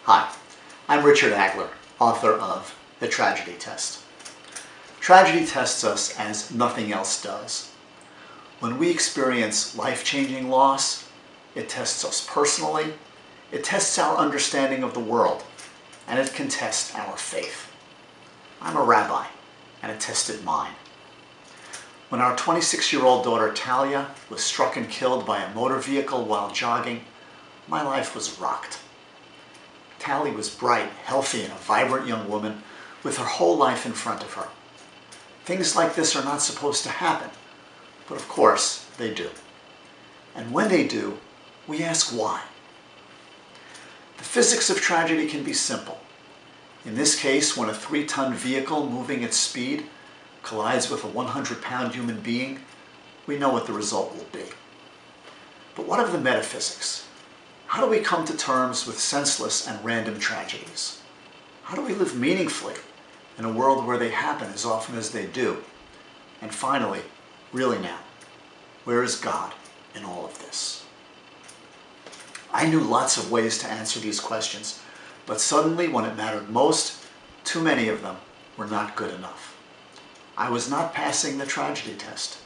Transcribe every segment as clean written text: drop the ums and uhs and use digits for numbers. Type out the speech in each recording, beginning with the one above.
Hi, I'm Richard Agler, author of The Tragedy Test. Tragedy tests us as nothing else does. When we experience life-changing loss, it tests us personally, it tests our understanding of the world, and it can test our faith. I'm a rabbi, and it tested mine. When our 26-year-old daughter Talia was struck and killed by a motor vehicle while jogging, my life was rocked. Talia was bright, healthy, and a vibrant young woman with her whole life in front of her. Things like this are not supposed to happen, but of course they do. And when they do, we ask why. The physics of tragedy can be simple. In this case, when a 3-ton vehicle moving at speed collides with a 100-pound human being, we know what the result will be. But what of the metaphysics? How do we come to terms with senseless and random tragedies? How do we live meaningfully in a world where they happen as often as they do? And finally, really now, where is God in all of this? I knew lots of ways to answer these questions, but suddenly when it mattered most, too many of them were not good enough. I was not passing the tragedy test,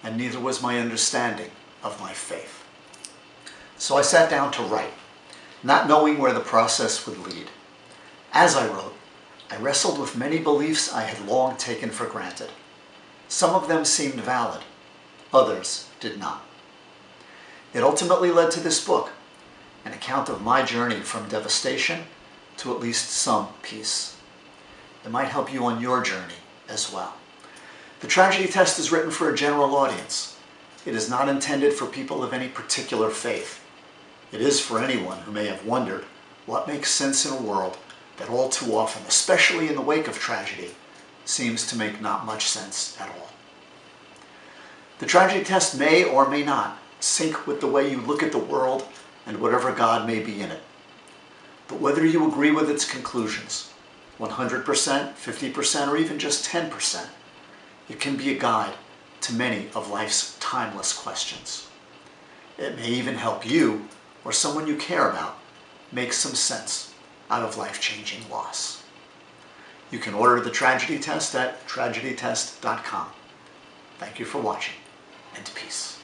and neither was my understanding of my faith. So I sat down to write, not knowing where the process would lead. As I wrote, I wrestled with many beliefs I had long taken for granted. Some of them seemed valid, others did not. It ultimately led to this book, an account of my journey from devastation to at least some peace. It might help you on your journey as well. The Tragedy Test is written for a general audience. It is not intended for people of any particular faith. It is for anyone who may have wondered what makes sense in a world that all too often, especially in the wake of tragedy, seems to make not much sense at all. The Tragedy Test may or may not sync with the way you look at the world and whatever God may be in it. But whether you agree with its conclusions, 100%, 50%, or even just 10%, it can be a guide to many of life's timeless questions. It may even help you or someone you care about make some sense out of life-changing loss. You can order the Tragedy Test at tragedytest.com. Thank you for watching, and peace.